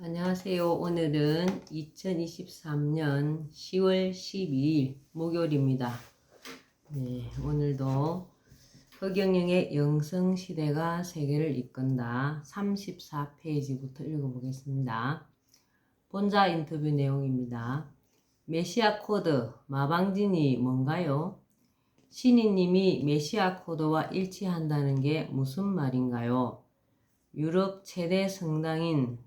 안녕하세요. 오늘은 2023년 10월 12일 목요일입니다. 네, 오늘도 허경영의 영성시대가 세계를 이끈다 34페이지부터 읽어보겠습니다. 본자 인터뷰 내용입니다. 메시아 코드, 마방진이 뭔가요? 신이님이 메시아 코드와 일치한다는 게 무슨 말인가요? 유럽 최대 성당인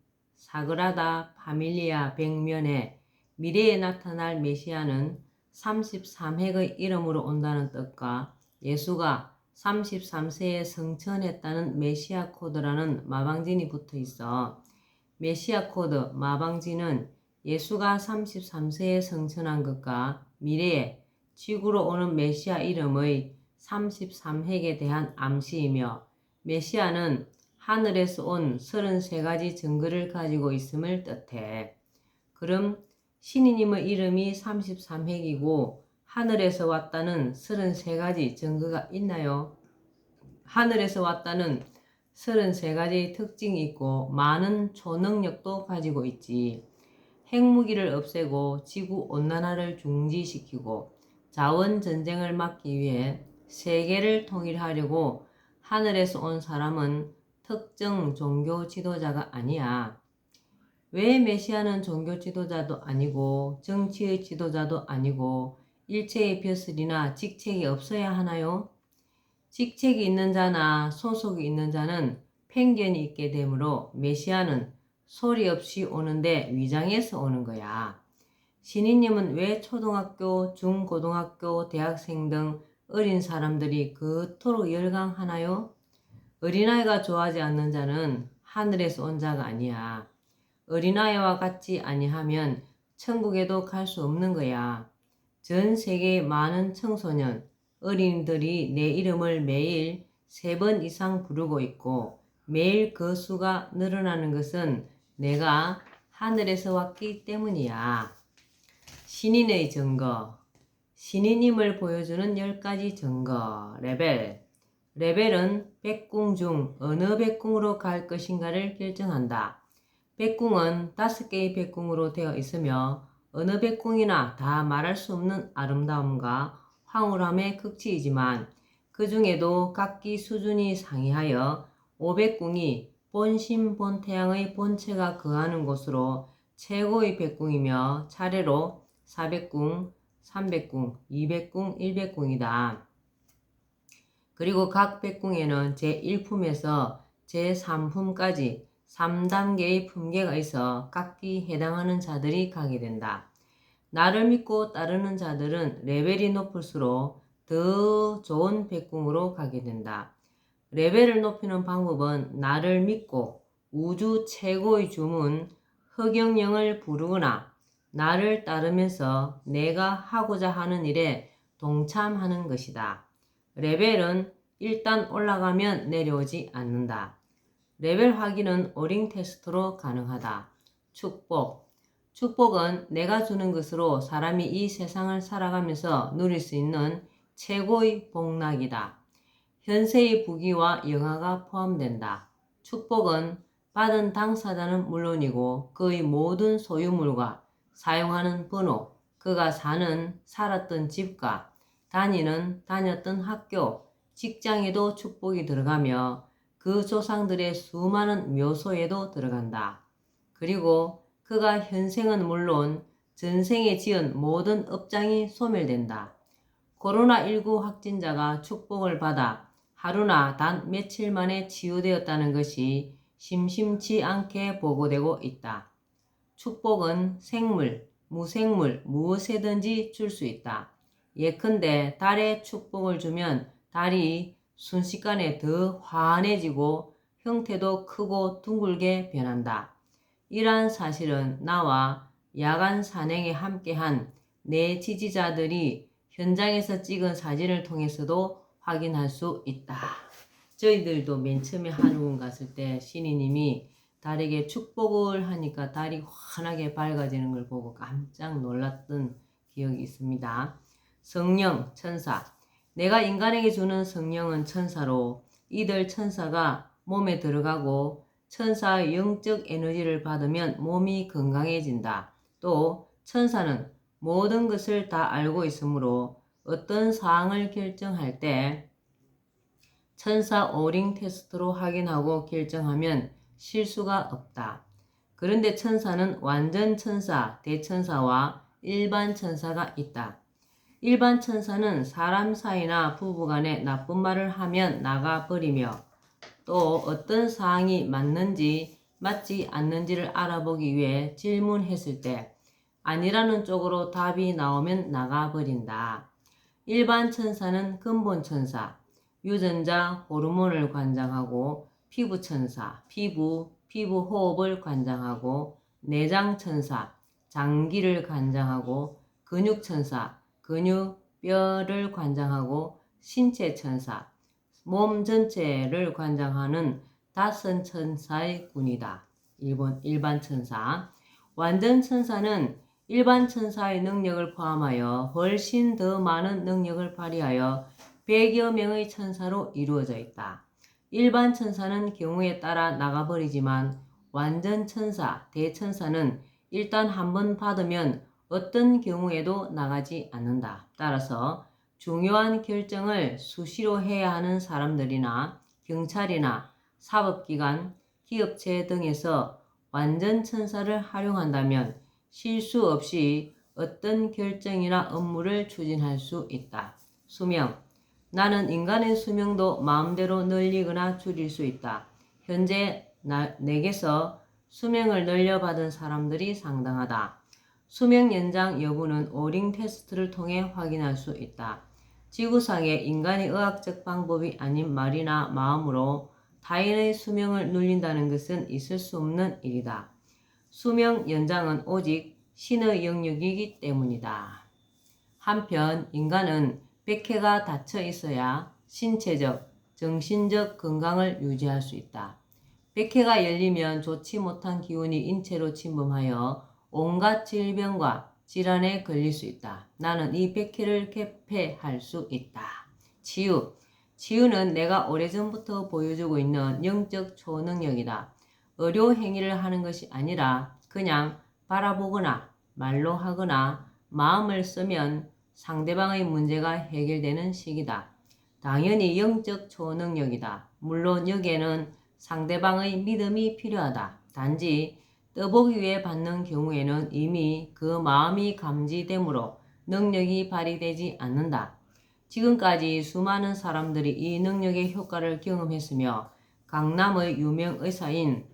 사그라다 파밀리아 벽면에 미래에 나타날 메시아는 33핵의 이름으로 온다는 뜻과 예수가 33세에 성천했다는 메시아 코드라는 마방진이 붙어 있어 메시아 코드 마방진은 예수가 33세에 성천한 것과 미래에 지구로 오는 메시아 이름의 33핵에 대한 암시이며 메시아는 하늘에서 온 33가지 증거를 가지고 있음을 뜻해. 그럼 신이님의 이름이 33핵이고 하늘에서 왔다는 33가지 증거가 있나요? 하늘에서 왔다는 33가지 특징이 있고 많은 초능력도 가지고 있지. 핵무기를 없애고 지구온난화를 중지시키고 자원전쟁을 막기 위해 세계를 통일하려고 하늘에서 온 사람은 특정 종교 지도자가 아니야. 왜 메시아는 종교 지도자도 아니고 정치의 지도자도 아니고 일체의 벼슬이나 직책이 없어야 하나요? 직책이 있는 자나 소속이 있는 자는 편견이 있게 되므로 메시아는 소리 없이 오는데 위장해서 오는 거야. 신이님은 왜 초등학교, 중고등학교, 대학생 등 어린 사람들이 그토록 열광하나요? 어린아이가 좋아하지 않는 자는 하늘에서 온 자가 아니야. 어린아이와 같이 아니하면 천국에도 갈 수 없는 거야. 전 세계의 많은 청소년, 어린이들이 내 이름을 매일 3번 이상 부르고 있고 매일 그 수가 늘어나는 것은 내가 하늘에서 왔기 때문이야. 신인의 증거. 신이님을 보여주는 10가지 증거. 레벨은 백궁 중 어느 백궁으로 갈 것인가를 결정한다. 백궁은 5개의 백궁으로 되어 있으며 어느 백궁이나 다 말할 수 없는 아름다움과 황홀함의 극치이지만 그 중에도 각기 수준이 상이하여 5백궁이 본심 본태양의 본체가 거하는 곳으로 최고의 백궁이며 차례로 4백궁, 3백궁, 2백궁, 1백궁이다. 그리고 각 백궁에는 제1품에서 제3품까지 3단계의 품계가 있어 각기 해당하는 자들이 가게 된다. 나를 믿고 따르는 자들은 레벨이 높을수록 더 좋은 백궁으로 가게 된다. 레벨을 높이는 방법은 나를 믿고 우주 최고의 주문 허경영을 부르거나 나를 따르면서 내가 하고자 하는 일에 동참하는 것이다. 레벨은 일단 올라가면 내려오지 않는다. 레벨 확인은 오링 테스트로 가능하다. 축복은 내가 주는 것으로 사람이 이 세상을 살아가면서 누릴 수 있는 최고의 복락이다. 현세의 부귀와 영화가 포함된다. 축복은 받은 당사자는 물론이고 그의 모든 소유물과 사용하는 번호, 그가 살았던 집과 다녔던 학교, 직장에도 축복이 들어가며 그 조상들의 수많은 묘소에도 들어간다. 그리고 그가 현생은 물론 전생에 지은 모든 업장이 소멸된다. 코로나19 확진자가 축복을 받아 하루나 단 며칠 만에 치유되었다는 것이 심심치 않게 보고되고 있다. 축복은 생물, 무생물, 무엇에든지 줄 수 있다. 예컨대 달에 축복을 주면 달이 순식간에 더 환해지고 형태도 크고 둥글게 변한다. 이러한 사실은 나와 야간 산행에 함께한 내 지지자들이 현장에서 찍은 사진을 통해서도 확인할 수 있다. 저희들도 맨 처음에 한우군 갔을 때 신이님이 달에게 축복을 하니까 달이 환하게 밝아지는 걸 보고 깜짝 놀랐던 기억이 있습니다. 성령, 천사. 내가 인간에게 주는 성령은 천사로 이들 천사가 몸에 들어가고 천사의 영적 에너지를 받으면 몸이 건강해진다. 또 천사는 모든 것을 다 알고 있으므로 어떤 사항을 결정할 때 천사 오링 테스트로 확인하고 결정하면 실수가 없다. 그런데 천사는 완전 천사, 대천사와 일반 천사가 있다. 일반 천사는 사람 사이나 부부간에 나쁜 말을 하면 나가버리며 또 어떤 사항이 맞는지 맞지 않는지를 알아보기 위해 질문했을 때 아니라는 쪽으로 답이 나오면 나가버린다. 일반 천사는 근본 천사, 유전자 호르몬을 관장하고 피부 천사, 피부 호흡을 관장하고 내장 천사, 장기를 관장하고 근육 천사, 근육 뼈를 관장하고 신체 천사, 몸 전체를 관장하는 다섯 천사의 군이다. 일반 천사. 완전 천사는 일반 천사의 능력을 포함하여 훨씬 더 많은 능력을 발휘하여 100여 명의 천사로 이루어져 있다. 일반 천사는 경우에 따라 나가버리지만 완전 천사, 대천사는 일단 한번 받으면 어떤 경우에도 나가지 않는다. 따라서 중요한 결정을 수시로 해야 하는 사람들이나 경찰이나 사법기관, 기업체 등에서 완전 천사를 활용한다면 실수 없이 어떤 결정이나 업무를 추진할 수 있다. 수명. 나는 인간의 수명도 마음대로 늘리거나 줄일 수 있다. 현재 내게서 수명을 늘려받은 사람들이 상당하다. 수명 연장 여부는 오링 테스트를 통해 확인할 수 있다. 지구상의 인간의 의학적 방법이 아닌 말이나 마음으로 타인의 수명을 늘린다는 것은 있을 수 없는 일이다. 수명 연장은 오직 신의 영역이기 때문이다. 한편 인간은 백해가 닫혀 있어야 신체적, 정신적 건강을 유지할 수 있다. 백해가 열리면 좋지 못한 기운이 인체로 침범하여 온갖 질병과 질환에 걸릴 수 있다. 나는 이 백해를 개폐할 수 있다. 치유. 치유는 내가 오래전부터 보여주고 있는 영적 초능력이다. 의료 행위를 하는 것이 아니라 그냥 바라보거나 말로 하거나 마음을 쓰면 상대방의 문제가 해결되는 식이다. 당연히 영적 초능력이다. 물론 여기에는 상대방의 믿음이 필요하다. 단지 떠보기 위해 받는 경우에는 이미 그 마음이 감지되므로 능력이 발휘되지 않는다. 지금까지 수많은 사람들이 이 능력의 효과를 경험했으며 강남의 유명 의사인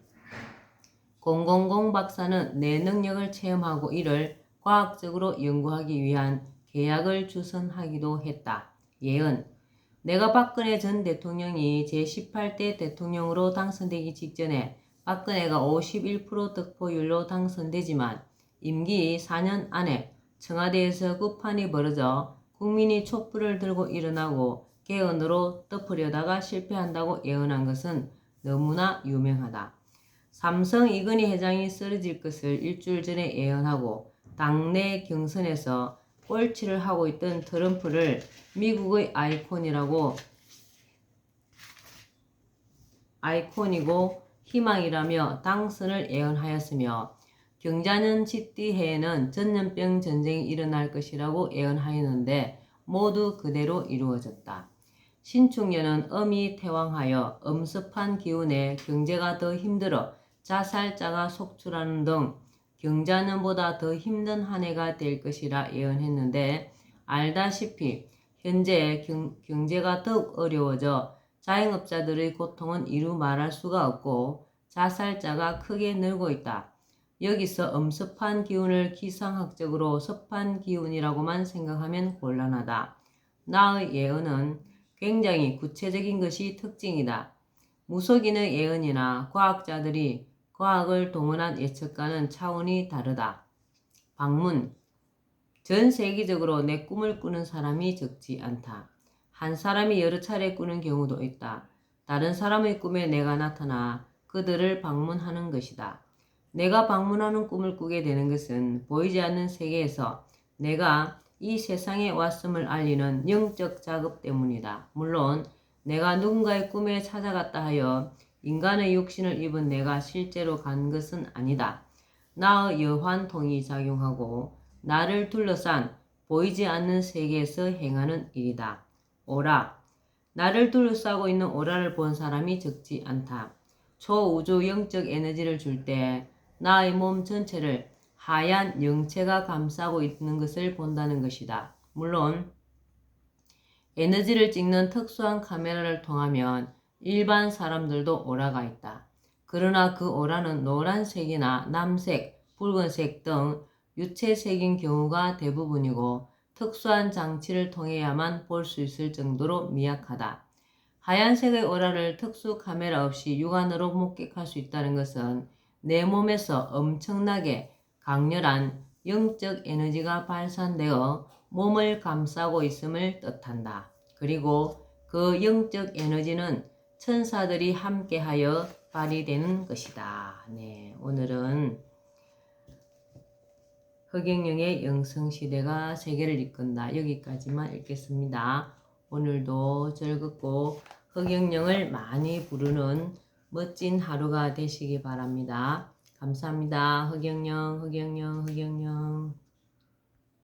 000 박사는 내 능력을 체험하고 이를 과학적으로 연구하기 위한 계약을 주선하기도 했다. 예언. 내가 박근혜 전 대통령이 제18대 대통령으로 당선되기 직전에 박근혜가 51% 득표율로 당선되지만 임기 4년 안에 청와대에서 구판이 벌어져 국민이 촛불을 들고 일어나고 개헌으로 덮으려다가 실패한다고 예언한 것은 너무나 유명하다. 삼성 이건희 회장이 쓰러질 것을 일주일 전에 예언하고 당내 경선에서 꼴찌를 하고 있던 트럼프를 미국의 아이콘이고 희망이라며 당선을 예언하였으며 경자년 쥐띠해에는 전염병 전쟁이 일어날 것이라고 예언하였는데 모두 그대로 이루어졌다. 신축년은 음이 태왕하여 엄습한 기운에 경제가 더 힘들어 자살자가 속출하는 등 경자년보다 더 힘든 한 해가 될 것이라 예언했는데 알다시피 현재 경제가 더욱 어려워져 자영업자들의 고통은 이루 말할 수가 없고 자살자가 크게 늘고 있다. 여기서 엄습한 기운을 기상학적으로 습한 기운이라고만 생각하면 곤란하다. 나의 예언은 굉장히 구체적인 것이 특징이다. 무속인의 예언이나 과학자들이 과학을 동원한 예측과는 차원이 다르다. 방문. 전 세계적으로 내 꿈을 꾸는 사람이 적지 않다. 한 사람이 여러 차례 꾸는 경우도 있다. 다른 사람의 꿈에 내가 나타나 그들을 방문하는 것이다. 내가 방문하는 꿈을 꾸게 되는 것은 보이지 않는 세계에서 내가 이 세상에 왔음을 알리는 영적 작업 때문이다. 물론 내가 누군가의 꿈에 찾아갔다 하여 인간의 육신을 입은 내가 실제로 간 것은 아니다. 나의 여환통이 작용하고 나를 둘러싼 보이지 않는 세계에서 행하는 일이다. 오라. 나를 둘러싸고 있는 오라를 본 사람이 적지 않다. 초우주 영적 에너지를 줄 때 나의 몸 전체를 하얀 영체가 감싸고 있는 것을 본다는 것이다. 물론 에너지를 찍는 특수한 카메라를 통하면 일반 사람들도 오라가 있다. 그러나 그 오라는 노란색이나 남색, 붉은색 등 유채색인 경우가 대부분이고 특수한 장치를 통해야만 볼 수 있을 정도로 미약하다. 하얀색의 오라를 특수 카메라 없이 육안으로 목격할 수 있다는 것은 내 몸에서 엄청나게 강렬한 영적 에너지가 발산되어 몸을 감싸고 있음을 뜻한다. 그리고 그 영적 에너지는 천사들이 함께하여 발휘되는 것이다. 네, 오늘은 허경영의 영성시대가 세계를 이끈다. 여기까지만 읽겠습니다. 오늘도 즐겁고 허경영을 많이 부르는 멋진 하루가 되시기 바랍니다. 감사합니다. 허경영, 허경영, 허경영.